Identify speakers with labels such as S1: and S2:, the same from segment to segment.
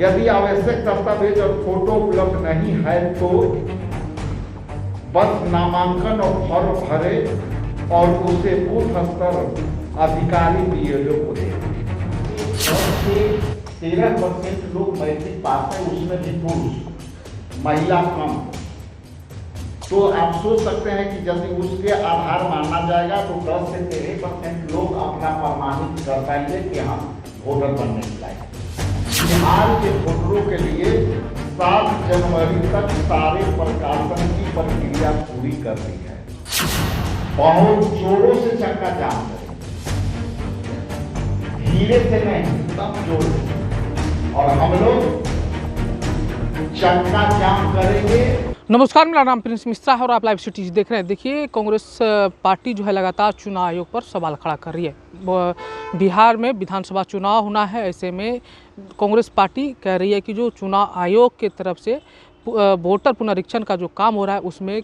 S1: आवश्यक दस्तावेज और फोटो उपलब्ध नहीं है तो बस नामांकन और फॉर्म भरे और उसे बूथ स्तर अधिकारी बीएलओ को दे। 13% लोग मैट्रिक पास है, उसमें भी पुरुष, महिला कम। तो आप सोच सकते हैं कि यदि उसके आधार माना जाएगा तो 10 से 13% लोग अपना प्रमाणित कर पाएंगे कि हम वोटर बनने के लायक। बिहार के वोटरों के लिए 7 जनवरी तक सारे प्रकाशन की प्रक्रिया पूरी कर दी है। बहुत जोरों से चक्का जाम करेंगे, धीरे से नहीं, तब जोर से। और हम लोग चक्का जाम करेंगे।
S2: नमस्कार, मेरा नाम प्रिंस मिश्रा है और आप लाइव सिटीज देख रहे हैं। देखिए, कांग्रेस पार्टी जो है लगातार चुनाव आयोग पर सवाल खड़ा कर रही है। बिहार में विधानसभा चुनाव होना है, ऐसे में कांग्रेस पार्टी कह रही है कि जो चुनाव आयोग की तरफ से वोटर पुनरीक्षण का जो काम हो रहा है उसमें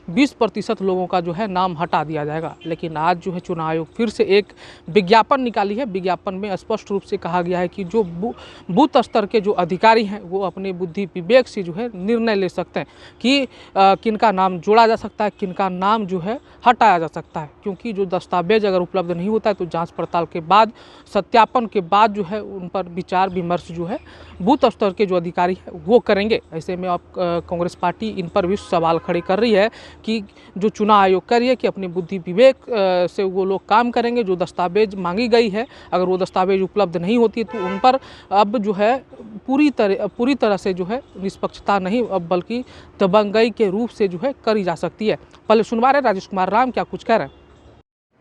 S2: 20% लोगों का जो है नाम हटा दिया जाएगा। लेकिन आज जो है चुनाव आयोग फिर से एक विज्ञापन निकाली है। विज्ञापन में स्पष्ट रूप से कहा गया है कि जो बूथ स्तर के जो अधिकारी हैं वो अपने बुद्धि विवेक से जो है निर्णय ले सकते हैं कि किनका नाम जोड़ा जा सकता है, किनका नाम जो है हटाया जा सकता है। क्योंकि जो दस्तावेज अगर उपलब्ध नहीं होता है तो जाँच पड़ताल के बाद, सत्यापन के बाद जो है उन पर विचार विमर्श जो है बूथ स्तर के जो अधिकारी हैं वो करेंगे। ऐसे में अब कांग्रेस पार्टी इन पर भी सवाल खड़े कर रही है कि जो चुनाव आयोग कर रही है कि अपनी बुद्धि विवेक से वो लोग काम करेंगे। जो दस्तावेज मांगी गई है, अगर वो दस्तावेज उपलब्ध नहीं होती तो उन पर अब जो है पूरी तरह से जो है निष्पक्षता नहीं, अब बल्कि दबंगई के रूप से जो है करी जा सकती है। पहले सुनवा रहे राजेश कुमार राम क्या कुछ कह रहे हैं।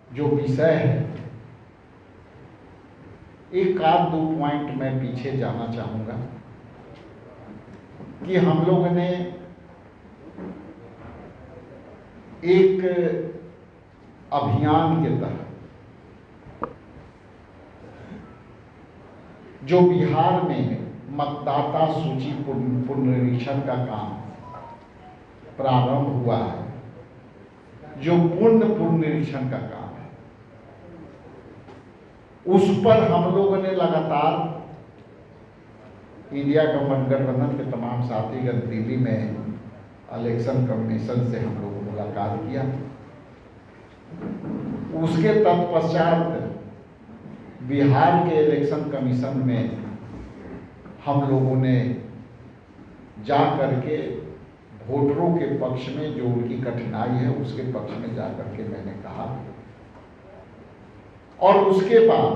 S1: जो विषय है, एक आध दो पॉइंट मैं पीछे जाना चाहूंगा कि हम लोगों ने एक अभियान के तहत जो बिहार में मतदाता सूची पुनरीक्षण का काम प्रारंभ हुआ है, जो पूर्ण पुनरीक्षण का काम है, उस पर हम लोगों ने लगातार इंडिया गठबंधन के तमाम साथीगण दिल्ली में इलेक्शन कमीशन से हम लोग मुलाकात किया। उसके तत्पश्चात बिहार के इलेक्शन कमीशन में हम लोगों ने जा करके वोटरों के पक्ष में जो उनकी कठिनाई है उसके पक्ष में जा करके मैंने कहा। और उसके बाद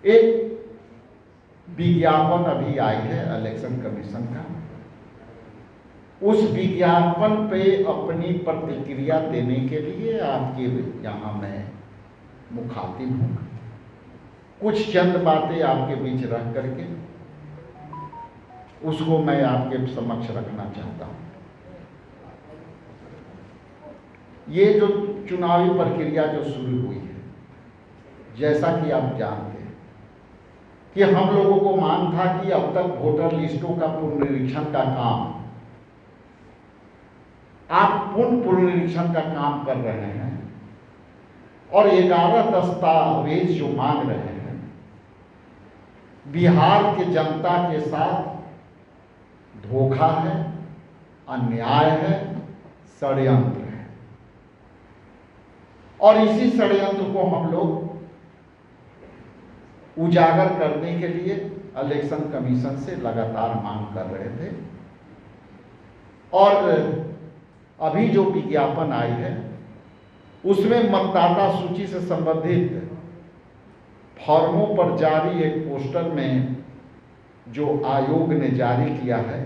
S1: एक विज्ञापन अभी आई है इलेक्शन कमीशन का। उस विज्ञापन पे अपनी प्रतिक्रिया देने के लिए आपके यहाँ मैं मुखातिब हूँ। कुछ चंद बातें आपके बीच रख करके उसको मैं आपके समक्ष रखना चाहता हूँ। ये जो चुनावी प्रक्रिया जो शुरू हुई है, जैसा कि आप जानते हैं कि हम लोगों को मान था कि अब तक वोटर लिस्टों का पुनरीक्षण का काम, आप पुनरीक्षण का काम कर रहे हैं और 11 दस्तावेज जो मांग रहे हैं, बिहार के जनता के साथ धोखा है, अन्याय है, षड्यंत्र है। और इसी षड्यंत्र को हम लोग उजागर करने के लिए इलेक्शन कमीशन से लगातार मांग कर रहे थे। और अभी जो विज्ञापन आई है उसमें मतदाता सूची से संबंधित फॉर्मों पर जारी एक पोस्टर में जो आयोग ने जारी किया है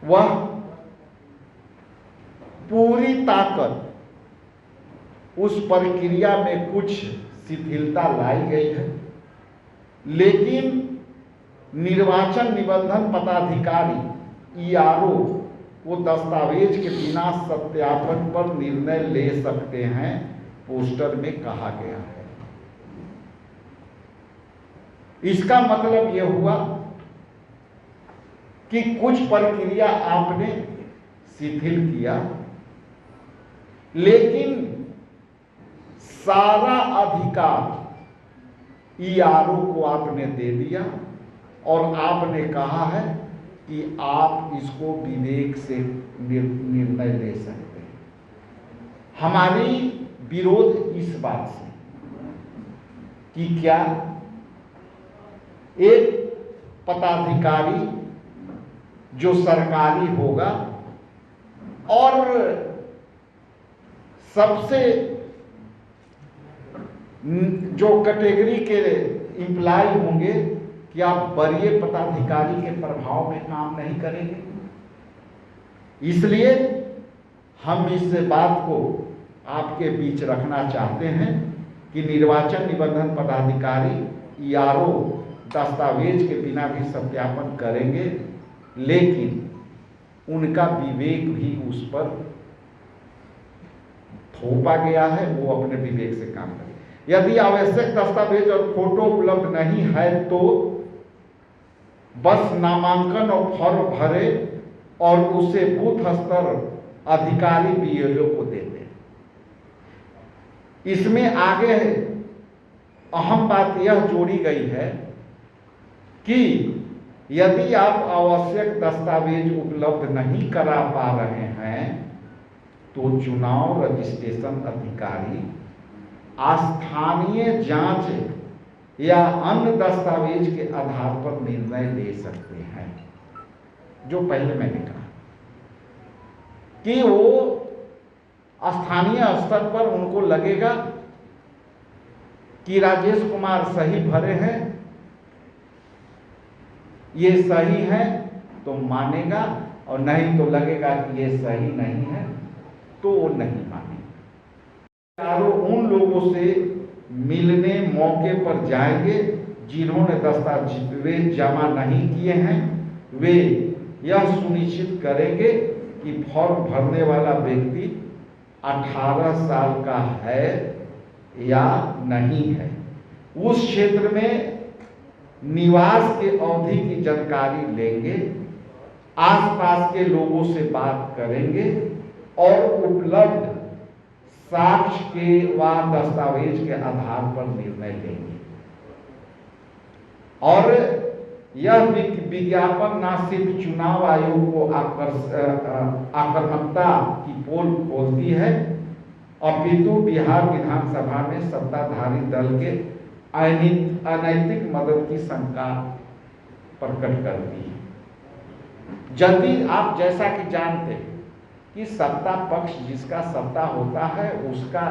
S1: वह पूरी ताकत उस प्रक्रिया में कुछ शिथिलता लाई गई है, लेकिन निर्वाचन निबंधन पदाधिकारी ERO वो दस्तावेज के बिना सत्यापन पर निर्णय ले सकते हैं, पोस्टर में कहा गया है। इसका मतलब यह हुआ कि कुछ प्रक्रिया आपने शिथिल किया, लेकिन सारा अधिकार ERO को आपने दे दिया और आपने कहा है कि आप इसको विवेक से निर्णय ले सकते हैं। हमारी विरोध इस बात से कि क्या एक पदाधिकारी जो सरकारी होगा और सबसे जो कैटेगरी के एम्प्लॉय होंगे, क्या वरीय पदाधिकारी के प्रभाव में काम नहीं करेंगे? इसलिए हम इस बात को आपके बीच रखना चाहते हैं कि निर्वाचन निबंधन पदाधिकारी ERO दस्तावेज के बिना भी सत्यापन करेंगे, लेकिन उनका विवेक भी उस पर थोपा गया है, वो अपने विवेक से काम करें। यदि आवश्यक दस्तावेज और फोटो उपलब्ध नहीं है तो बस नामांकन और फॉर्म भरे और उसे बूथ स्तर अधिकारी BLO को देते हैं। इसमें आगे अहम बात यह जोड़ी गई है कि यदि आप आवश्यक दस्तावेज उपलब्ध नहीं करा पा रहे हैं तो चुनाव रजिस्ट्रेशन अधिकारी स्थानीय जांच या अन्य दस्तावेज के आधार पर निर्णय ले सकते हैं। जो पहले मैंने कहा कि वो स्थानीय स्तर पर उनको लगेगा कि राजेश कुमार सही भरे हैं, ये सही है तो मानेगा, और नहीं तो लगेगा कि ये सही नहीं है तो वो नहीं मानेगा। उन लोगों से मिलने मौके पर जाएंगे जिन्होंने दस्तावेज जमा नहीं किए हैं। वे यह सुनिश्चित करेंगे कि फॉर्म भरने वाला व्यक्ति 18 साल का है या नहीं है, उस क्षेत्र में निवास के अवधि की जानकारी लेंगे, आसपास के लोगों से बात करेंगे और उपलब्ध साक्ष्य के व दस्तावेज के आधार पर निर्णय लेंगे। और यह विज्ञापन न सिर्फ चुनाव आयोग को आक्रामकता की पोल खोलती है, अपितु बिहार विधानसभा में सत्ताधारी दल के अनैतिक मदद की शंका प्रकट करती है। यदि आप जैसा कि जानते हैं कि सत्ता पक्ष जिसका सत्ता होता है उसका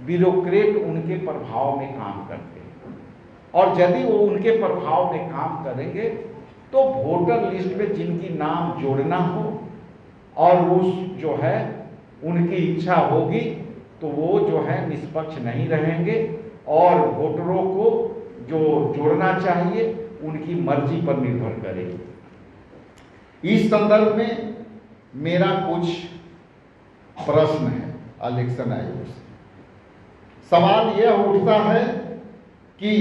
S1: ब्यूरोक्रेट उनके प्रभाव में काम करते हैं, और यदि वो उनके प्रभाव में काम करेंगे तो वोटर लिस्ट में जिनकी नाम जोड़ना हो और उस जो है उनकी इच्छा होगी तो वो जो है निष्पक्ष नहीं रहेंगे और वोटरों को जो जोड़ना चाहिए उनकी मर्जी पर निर्भर करेगी। इस संदर्भ में मेरा कुछ प्रश्न है इलेक्शन आयोग से। सवाल यह उठता है कि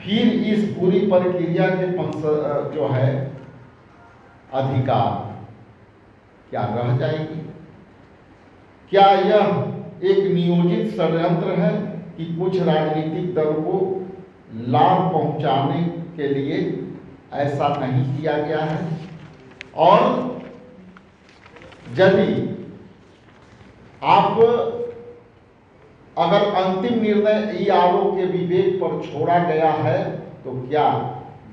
S1: फिर इस पूरी प्रक्रिया के जो है अधिकार क्या रह जाएगी? क्या यह एक नियोजित षड्यंत्र है कि कुछ राजनीतिक दल को लाभ पहुंचाने के लिए ऐसा नहीं किया गया है? और यदि आप अगर अंतिम निर्णय ERO के विवेक पर छोड़ा गया है तो क्या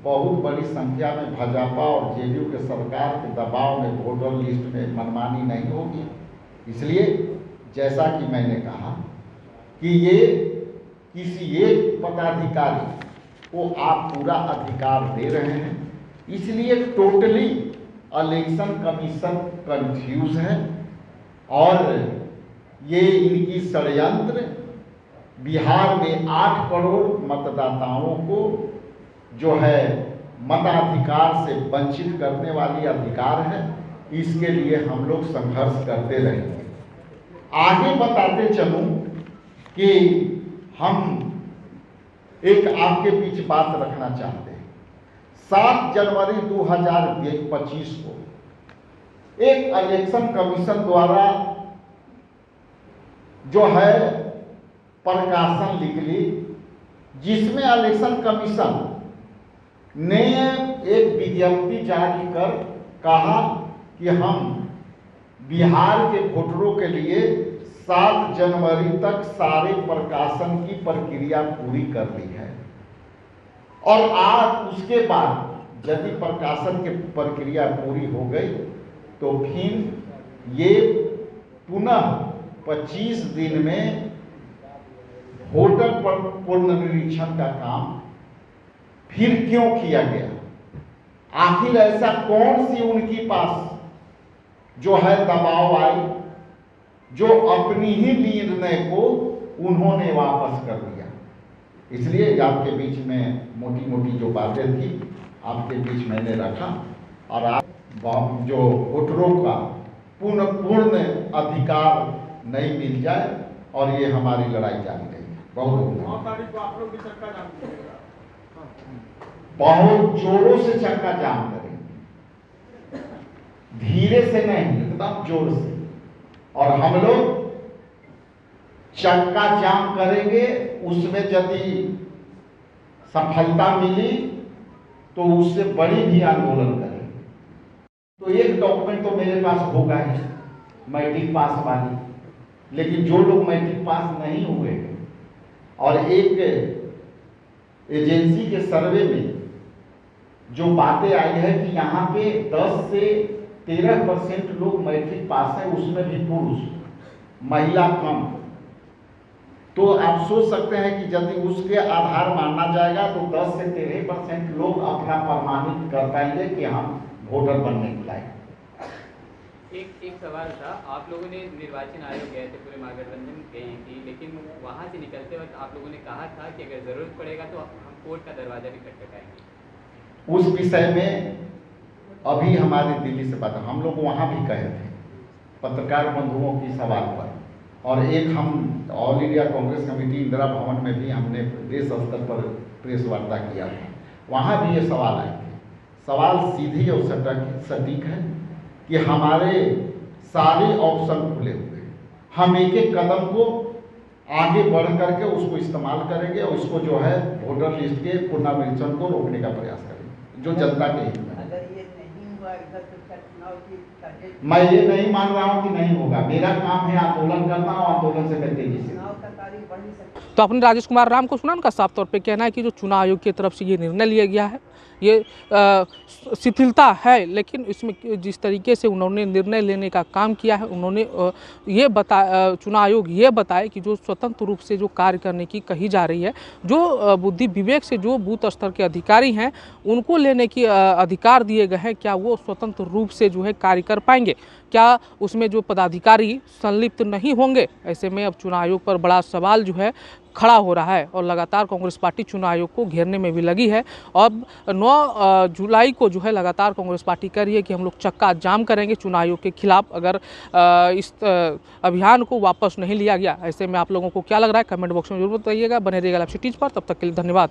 S1: बहुत बड़ी संख्या में भाजपा और JDU के सरकार के दबाव में वोटर लिस्ट में मनमानी नहीं होगी? इसलिए जैसा कि मैंने कहा कि ये किसी एक पदाधिकारी को आप पूरा अधिकार दे रहे हैं, इसलिए टोटली इलेक्शन कमीशन कंफ्यूज है और ये इनकी षड्यंत्र बिहार में 8 करोड़ मतदाताओं को जो है मताधिकार से वंचित करने वाली अधिकार है। इसके लिए हम लोग संघर्ष करते रहेंगे। आगे बताते चलूं कि हम एक आपके बीच बात रखना चाहते हैं। 7 जनवरी 2025 को एक इलेक्शन कमीशन द्वारा जो है प्रकाशन निकली, जिसमें इलेक्शन कमीशन ने एक विज्ञप्ति जारी कर कहा कि हम बिहार के वोटरों के लिए 7 जनवरी तक सारे प्रकाशन की प्रक्रिया पूरी कर ली है और आज उसके बाद यदि प्रकाशन की प्रक्रिया पूरी हो गई तो फिर ये पुनः 25 दिन में वोटर पुनर्निरीक्षण का काम फिर क्यों किया गया? आखिर ऐसा कौन सी उनकी पास जो है दबाव आई जो अपनी ही निर्णय को उन्होंने वापस कर दिया? इसलिए आपके बीच में मोटी मोटी जो बातें थी आपके बीच मैंने रखा और आप जो वोटरों का पूर्ण अधिकार नहीं मिल जाए और ये हमारी लड़ाई जारी रहेगी। बहुत जोरों से चक्का जाम करेंगे, धीरे से नहीं एकदम जोर से। और हम लोग चक्का जाम करेंगे, उसमें यदि सफलता मिली तो उससे बड़ी भी आंदोलन करेंगे। तो एक डॉक्यूमेंट तो मेरे पास होगा ही मैट्रिक पास वाली, लेकिन जो लोग मैट्रिक पास नहीं हुए और एक एजेंसी के सर्वे में जो बातें आई है कि यहाँ पे 10 से 13% लोग मैट्रिक पास है, उसमें भी पुरुष, महिला कम। तो आप सोच सकते हैं कि यदि उसके आधार माना जाएगा तो 10 से 13% लोग अपना प्रमाणित कर पाएंगे कि हम वोटर बनने के लायक।
S3: एक सवाल था, आप लोगों ने निर्वाचन आयोग गए थे, पूरे महागठबंधन गई थी, लेकिन वहाँ से निकलते वक्त आप लोगों ने कहा था कि अगर जरूरत पड़ेगा तो हम कोर्ट का दरवाजा भी खटखटाएंगे।
S1: उस विषय में अभी हमारी दिल्ली से बात, हम लोग वहाँ भी कहे थे पत्रकार बंधुओं की सवाल पर, और एक हम all India Congress committee Indira भवन में भी हमने देश स्तर पर प्रेस वार्ता किया था, वहाँ भी ये सवाल आए थे। सवाल सीधी और सटीक है कि हमारे सारे ऑप्शन खुले हुए हैं, हम एक एक कदम को आगे बढ़ करके उसको इस्तेमाल करेंगे और उसको जो है वोटर लिस्ट के पुनर्निरीक्षण को रोकने का प्रयास करेंगे जो जनता के हित में।
S4: अगर ये नहीं हुआ इधर तो चुनाव की
S1: मैं ये नहीं मान रहा हूँ कि नहीं होगा, मेरा काम है आंदोलन करना और आंदोलन से मैं तेजी से।
S4: चुनाव का तारीख बढ़ नहीं सकती।
S2: तो आपने राजेश कुमार राम को सुना, उनका साफ तौर पे कहना है कि जो चुनाव आयोग की तरफ से ये निर्णय लिया गया है ये शिथिलता है, लेकिन इसमें जिस तरीके से उन्होंने निर्णय लेने का काम किया है, उन्होंने ये चुनाव आयोग ये बताए कि जो स्वतंत्र रूप से जो कार्य करने की कही जा रही है, जो बुद्धि विवेक से जो बूथ स्तर के अधिकारी हैं उनको लेने की अधिकार दिए गए हैं, क्या वो स्वतंत्र रूप से जो है कार्य कर पाएंगे? क्या उसमें जो पदाधिकारी संलिप्त नहीं होंगे? ऐसे में अब चुनाव आयोग पर बड़ा सवाल जो है खड़ा हो रहा है और लगातार कांग्रेस पार्टी चुनाव आयोग को घेरने में भी लगी है। अब 9 जुलाई को जो है लगातार कांग्रेस पार्टी कह रही है कि हम लोग चक्का जाम करेंगे चुनाव आयोग के खिलाफ अगर इस अभियान को वापस नहीं लिया गया। ऐसे में आप लोगों को क्या लग रहा है कमेंट बॉक्स में जरूर बताइएगा। बने रहिएगा लाइव सिटीज पर, तब तक के लिए धन्यवाद।